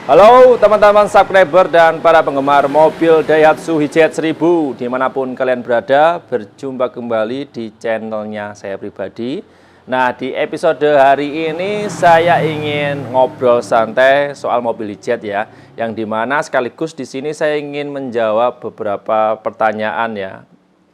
Halo teman-teman subscriber dan para penggemar mobil Daihatsu Hijet 1000 dimanapun kalian berada, berjumpa kembali di channelnya saya pribadi. Nah, di episode hari ini saya ingin ngobrol santai soal mobil Hijet ya, yang dimana sekaligus di sini saya ingin menjawab beberapa pertanyaan ya.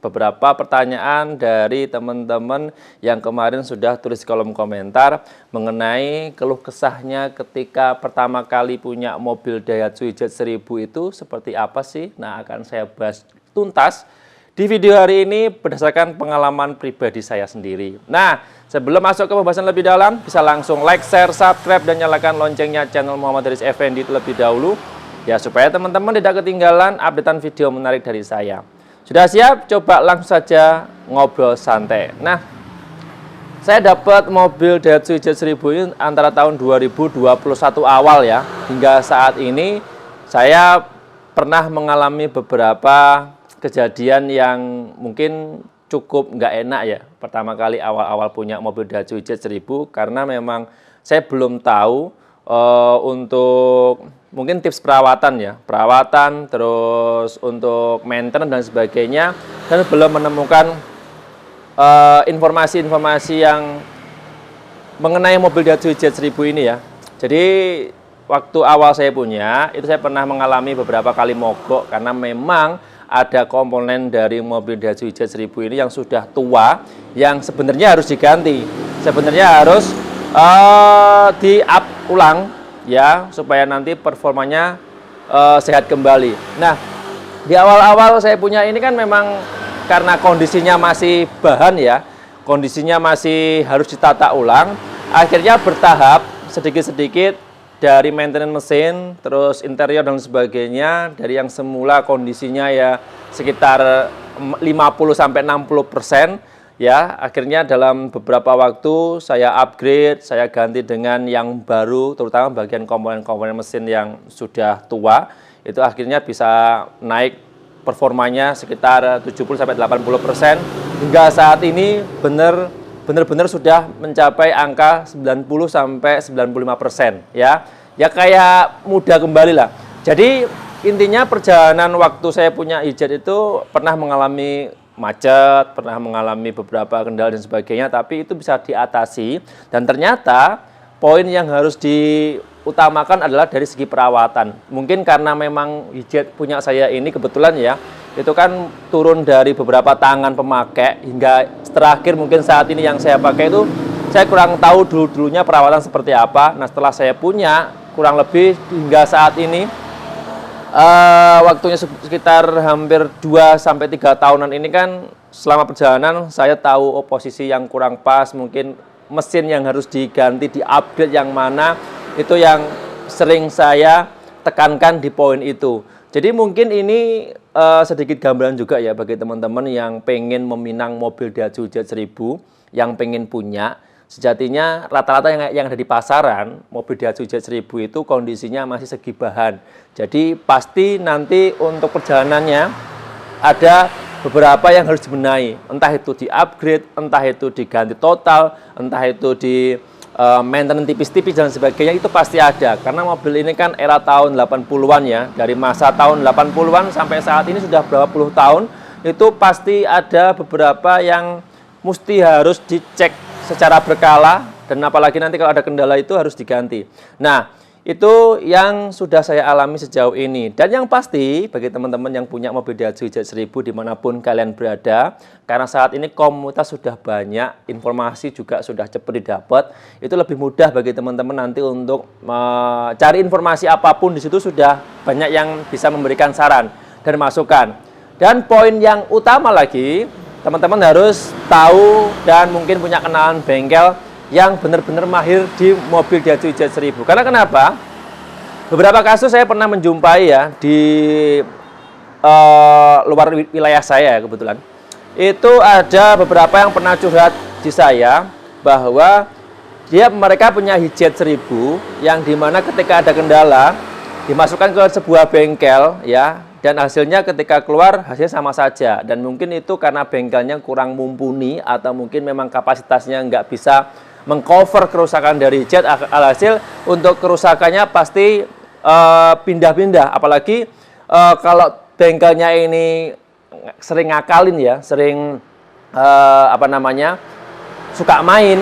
Beberapa pertanyaan dari teman-teman yang kemarin sudah tulis kolom komentar mengenai keluh kesahnya ketika pertama kali punya mobil Daihatsu Hijet 1000 itu seperti apa sih? Nah, akan saya bahas tuntas di video hari ini berdasarkan pengalaman pribadi saya sendiri. Nah, sebelum masuk ke pembahasan lebih dalam, bisa langsung like, share, subscribe, dan nyalakan loncengnya channel Muhammad Haris Effendi terlebih dahulu ya, supaya teman-teman tidak ketinggalan updatean video menarik dari saya. Sudah siap? Coba langsung saja ngobrol santai. Nah, saya dapat mobil Daihatsu Hijet 1000 ini antara tahun 2021 awal ya. Hingga saat ini saya pernah mengalami beberapa kejadian yang mungkin cukup nggak enak ya. Pertama kali awal-awal punya mobil Daihatsu Hijet 1000 karena memang saya belum tahu untuk mungkin tips perawatan ya, perawatan, terus untuk maintenance dan sebagainya, dan belum menemukan informasi-informasi yang mengenai mobil Daihatsu Hijet 1000 ini ya. Jadi waktu awal saya punya, itu saya pernah mengalami beberapa kali mogok karena memang ada komponen dari mobil Daihatsu Hijet 1000 ini yang sudah tua, yang sebenarnya harus diganti. Sebenarnya harus di-up ulang ya, supaya nanti performanya sehat kembali. Nah, di awal-awal saya punya ini kan memang karena kondisinya masih bahan ya, kondisinya masih harus ditata ulang, akhirnya bertahap sedikit-sedikit dari maintenance mesin, terus interior dan sebagainya, dari yang semula kondisinya ya sekitar 50-60% ya, akhirnya dalam beberapa waktu saya upgrade, saya ganti dengan yang baru, terutama bagian komponen-komponen mesin yang sudah tua, itu akhirnya bisa naik performanya sekitar 70-80%, hingga saat ini benar-benar sudah mencapai angka 90-95% ya. Ya kayak mudah kembali lah. Jadi intinya perjalanan waktu saya punya Hijet itu pernah mengalami macet, pernah mengalami beberapa kendala dan sebagainya, tapi itu bisa diatasi. Dan ternyata poin yang harus diutamakan adalah dari segi perawatan. Mungkin karena memang Hijet punya saya ini kebetulan ya, itu kan turun dari beberapa tangan pemakai hingga terakhir mungkin saat ini yang saya pakai itu saya kurang tahu dulunya perawatan seperti apa. Nah, setelah saya punya kurang lebih hingga saat ini waktunya sekitar hampir 2-3 tahunan ini kan, selama perjalanan saya tahu posisi yang kurang pas, mungkin mesin yang harus diganti, di-upgrade yang mana, itu yang sering saya tekankan di poin itu. Jadi mungkin ini sedikit gambaran juga ya bagi teman-teman yang pengen meminang mobil Daihatsu Hijet 1000, yang pengen punya. Sejatinya rata-rata yang ada di pasaran, mobil Daihatsu Hijet 1000 itu kondisinya masih segi bahan. Jadi pasti nanti untuk perjalanannya ada beberapa yang harus dibenahi. Entah itu di-upgrade, entah itu diganti total, entah itu di maintenance tipis-tipis dan sebagainya, itu pasti ada. Karena mobil ini kan era tahun 80-an ya. Dari masa tahun 80-an sampai saat ini sudah berapa puluh tahun, itu pasti ada beberapa yang mesti harus dicek secara berkala, dan apalagi nanti kalau ada kendala itu harus diganti. Nah, itu yang sudah saya alami sejauh ini. Dan yang pasti bagi teman-teman yang punya mobil Daihatsu Hijet 1000 dimanapun kalian berada, karena saat ini komunitas sudah banyak, informasi juga sudah cepat didapat, itu lebih mudah bagi teman-teman nanti untuk mencari informasi apapun. Di situ sudah banyak yang bisa memberikan saran dan masukan. Dan poin yang utama lagi, teman-teman harus tahu dan mungkin punya kenalan bengkel yang benar-benar mahir di mobil Daihatsu Hijet 1000. Karena kenapa? Beberapa kasus saya pernah menjumpai ya di luar wilayah saya kebetulan. Itu ada beberapa yang pernah curhat di saya bahwa mereka punya Hijet 1000 yang dimana ketika ada kendala dimasukkan ke sebuah bengkel ya, dan hasilnya ketika keluar hasilnya sama saja, dan mungkin itu karena bengkelnya kurang mumpuni atau mungkin memang kapasitasnya nggak bisa mengcover kerusakan dari Hijet. Alhasil untuk kerusakannya pasti pindah-pindah. Apalagi kalau bengkelnya ini sering ngakalin ya, sering suka main,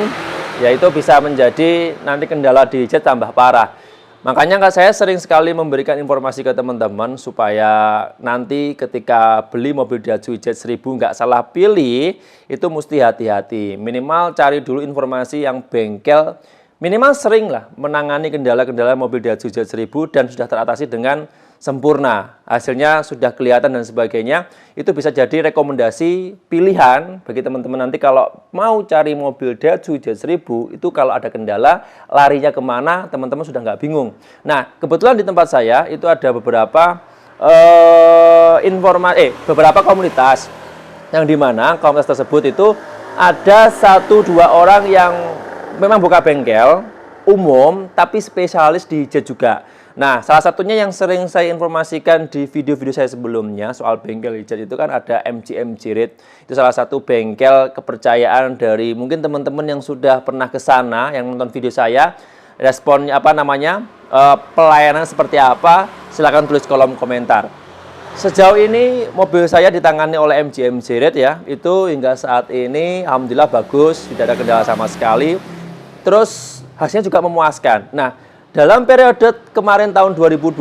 ya itu bisa menjadi nanti kendala di jet tambah parah. Makanya saya sering sekali memberikan informasi ke teman-teman supaya nanti ketika beli mobil Daihatsu Jet 1000 nggak salah pilih, itu mesti hati-hati. Minimal cari dulu informasi yang bengkel, minimal sering lah menangani kendala-kendala mobil Daihatsu Jet 1000 dan sudah teratasi dengan sempurna, hasilnya sudah kelihatan dan sebagainya. Itu bisa jadi rekomendasi pilihan bagi teman-teman nanti kalau mau cari mobil Daihatsu Jet 1000, itu kalau ada kendala larinya kemana, teman-teman sudah nggak bingung. Nah, kebetulan di tempat saya itu ada beberapa beberapa komunitas yang dimana komunitas tersebut itu ada 1-2 orang yang memang buka bengkel umum tapi spesialis di jet juga. Nah, salah satunya yang sering saya informasikan di video-video saya sebelumnya soal bengkel jet itu kan ada MGM Jirit. Itu salah satu bengkel kepercayaan dari mungkin teman-teman yang sudah pernah ke sana, yang nonton video saya, responnya pelayanan seperti apa, silahkan tulis kolom komentar. Sejauh ini mobil saya ditangani oleh MGM Jirit ya, itu hingga saat ini alhamdulillah bagus, tidak ada kendala sama sekali. Terus hasilnya juga memuaskan. Nah, dalam periode kemarin tahun 2021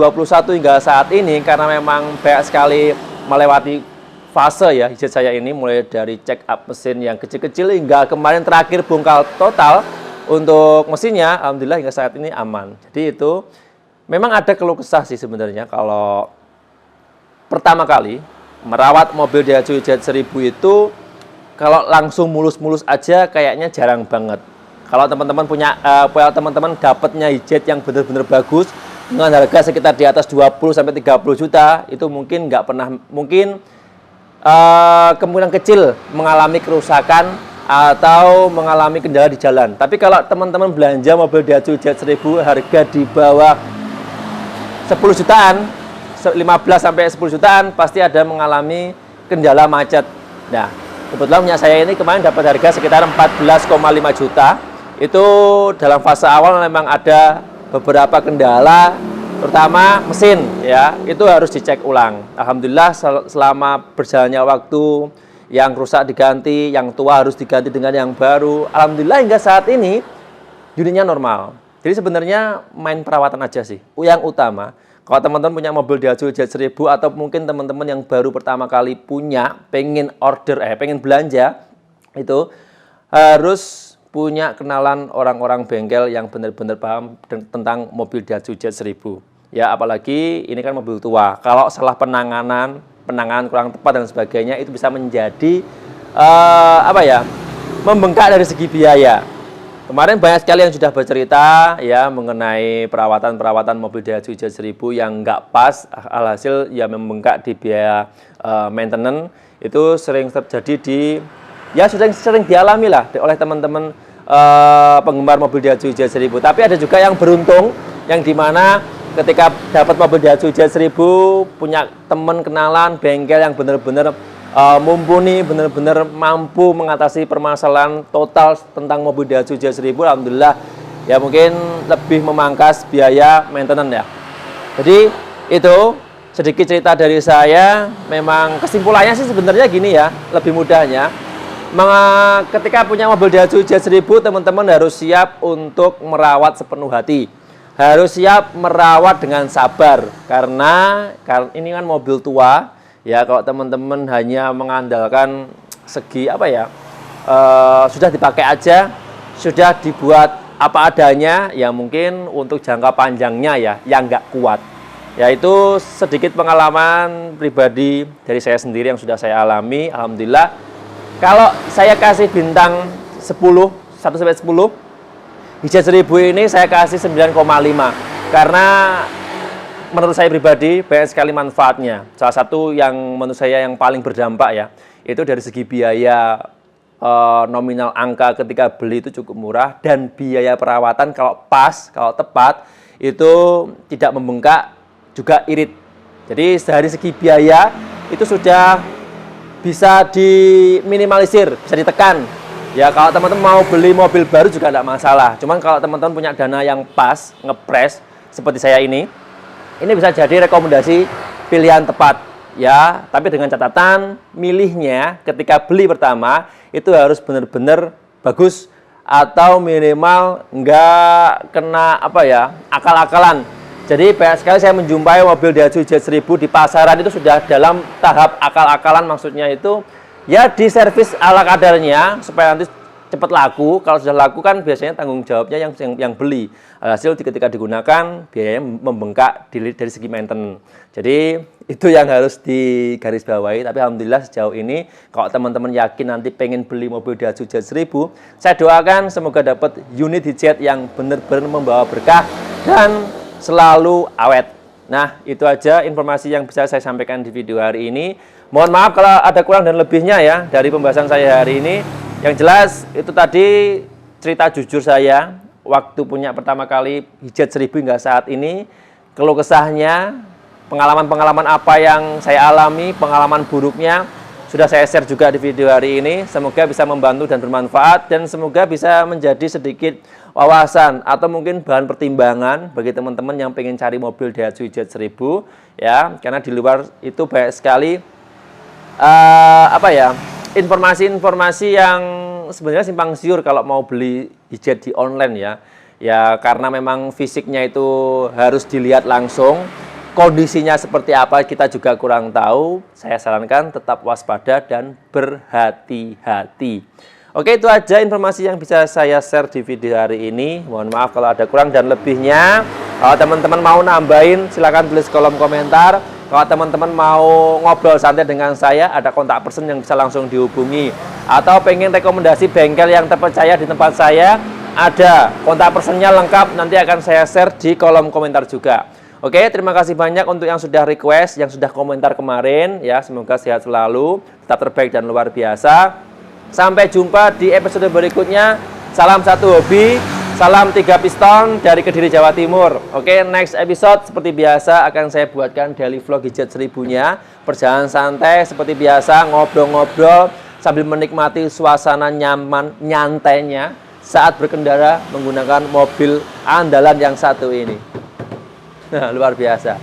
hingga saat ini, karena memang banyak sekali melewati fase ya jet saya ini, mulai dari check up mesin yang kecil-kecil hingga kemarin terakhir bongkar total untuk mesinnya, alhamdulillah hingga saat ini aman. Jadi itu memang ada keluh kesah sih sebenarnya kalau pertama kali merawat mobil Daihatsu Jet 1000 itu kalau langsung mulus-mulus aja kayaknya jarang banget. Kalau teman-teman teman-teman dapatnya jet yang benar-benar bagus dengan harga sekitar di atas 20 sampai 30 juta, itu mungkin nggak pernah, mungkin kemungkinan kecil mengalami kerusakan atau mengalami kendala di jalan. Tapi kalau teman-teman belanja mobil Daihatsu Jet 1000 harga di bawah 10 jutaan, 15 sampai 10 jutaan pasti ada mengalami kendala macet. Nah, kebetulan punya saya ini kemarin dapat harga sekitar 14,5 juta. Itu dalam fase awal memang ada beberapa kendala, terutama mesin ya, itu harus dicek ulang. Alhamdulillah selama berjalannya waktu, yang rusak diganti, yang tua harus diganti dengan yang baru. Alhamdulillah hingga saat ini unitnya normal. Jadi sebenarnya main perawatan aja sih. Yang utama, kalau teman-teman punya mobil Daihatsu Jet 1000 atau mungkin teman-teman yang baru pertama kali punya, pengen belanja, itu harus punya kenalan orang-orang bengkel yang benar-benar paham tentang mobil Daihatsu Jet 1000. Ya, apalagi ini kan mobil tua. Kalau salah penanganan kurang tepat dan sebagainya, itu bisa menjadi membengkak dari segi biaya. Kemarin banyak sekali yang sudah bercerita ya mengenai perawatan mobil Daihatsu Jet 1000 yang nggak pas, alhasil ya membengkak di biaya maintenance. Itu sering terjadi sering dialami lah oleh teman-teman penggemar mobil Daihatsu Jet 1000. Tapi ada juga yang beruntung, yang dimana ketika dapat mobil Daihatsu Jet 1000 punya teman kenalan bengkel yang benar-benar mumpuni, benar-benar mampu mengatasi permasalahan total tentang mobil Daihatsu Jet 1000. Alhamdulillah ya mungkin lebih memangkas biaya maintenance ya. Jadi itu sedikit cerita dari saya. Memang kesimpulannya sih sebenarnya gini ya, lebih mudahnya. Ketika punya mobil Daihatsu Jet 1000, teman-teman harus siap untuk merawat sepenuh hati. Harus siap merawat dengan sabar. Karena ini kan mobil tua. Ya, kalau teman-teman hanya mengandalkan segi sudah dipakai aja, sudah dibuat apa adanya, ya mungkin untuk jangka panjangnya ya, yang nggak kuat. Ya, itu sedikit pengalaman pribadi dari saya sendiri yang sudah saya alami. Alhamdulillah. Kalau saya kasih bintang 1 sampai 10, di Jet 1000 ini saya kasih 9,5. Karena menurut saya pribadi banyak sekali manfaatnya. Salah satu yang menurut saya yang paling berdampak ya, itu dari segi biaya nominal angka ketika beli itu cukup murah, dan biaya perawatan kalau pas, kalau tepat, itu tidak membengkak, juga irit. Jadi dari segi biaya itu sudah bisa diminimalisir, bisa ditekan. Ya, kalau teman-teman mau beli mobil baru juga tidak masalah. Cuman kalau teman-teman punya dana yang pas, ngepres seperti saya ini, ini bisa jadi rekomendasi pilihan tepat ya, tapi dengan catatan milihnya ketika beli pertama itu harus benar-benar bagus atau minimal nggak kena apa ya, akal-akalan. Jadi banyak sekali saya menjumpai mobil Daihatsu Z1000 di pasaran itu sudah dalam tahap akal-akalan, maksudnya itu ya diservis ala kadarnya supaya nanti cepat laku. Kalau sudah laku kan biasanya tanggung jawabnya yang beli. Alhasil ketika digunakan biayanya membengkak dari segi maintenance. Jadi itu yang harus digarisbawahi. Tapi alhamdulillah sejauh ini kalau teman-teman yakin nanti pengen beli mobil Daihatsu Z1000, saya doakan semoga dapat unit hijat yang benar-benar membawa berkah dan selalu awet. Nah, itu aja informasi yang bisa saya sampaikan di video hari ini. Mohon maaf kalau ada kurang dan lebihnya ya dari pembahasan saya hari ini. Yang jelas itu tadi cerita jujur saya waktu punya pertama kali hijat 1000 hingga saat ini, keluh kesahnya, pengalaman-pengalaman apa yang saya alami, pengalaman buruknya sudah saya share juga di video hari ini. Semoga bisa membantu dan bermanfaat dan semoga bisa menjadi sedikit wawasan atau mungkin bahan pertimbangan bagi teman-teman yang pengen cari mobil Daihatsu hijat 1000 ya, karena di luar itu banyak sekali informasi-informasi yang sebenarnya simpang siur kalau mau beli hijat di online ya. Ya karena memang fisiknya itu harus dilihat langsung. Kondisinya seperti apa kita juga kurang tahu. Saya sarankan tetap waspada dan berhati-hati. Oke, itu aja informasi yang bisa saya share di video hari ini. Mohon maaf kalau ada kurang dan lebihnya. Kalau teman-teman mau nambahin silahkan tulis kolom komentar. Kalau teman-teman mau ngobrol santai dengan saya, ada kontak person yang bisa langsung dihubungi. Atau pengen rekomendasi bengkel yang terpercaya di tempat saya, ada kontak personnya lengkap, nanti akan saya share di kolom komentar juga. Oke, terima kasih banyak untuk yang sudah request, yang sudah komentar kemarin. Ya, semoga sehat selalu, tetap terbaik dan luar biasa. Sampai jumpa di episode berikutnya. Salam satu hobi. Salam 3 piston dari Kediri, Jawa Timur. Oke, next episode seperti biasa akan saya buatkan daily vlog hijat 1000-nya. Perjalanan santai seperti biasa, ngobrol-ngobrol sambil menikmati suasana nyaman, nyantainya saat berkendara menggunakan mobil andalan yang satu ini. Nah, luar biasa.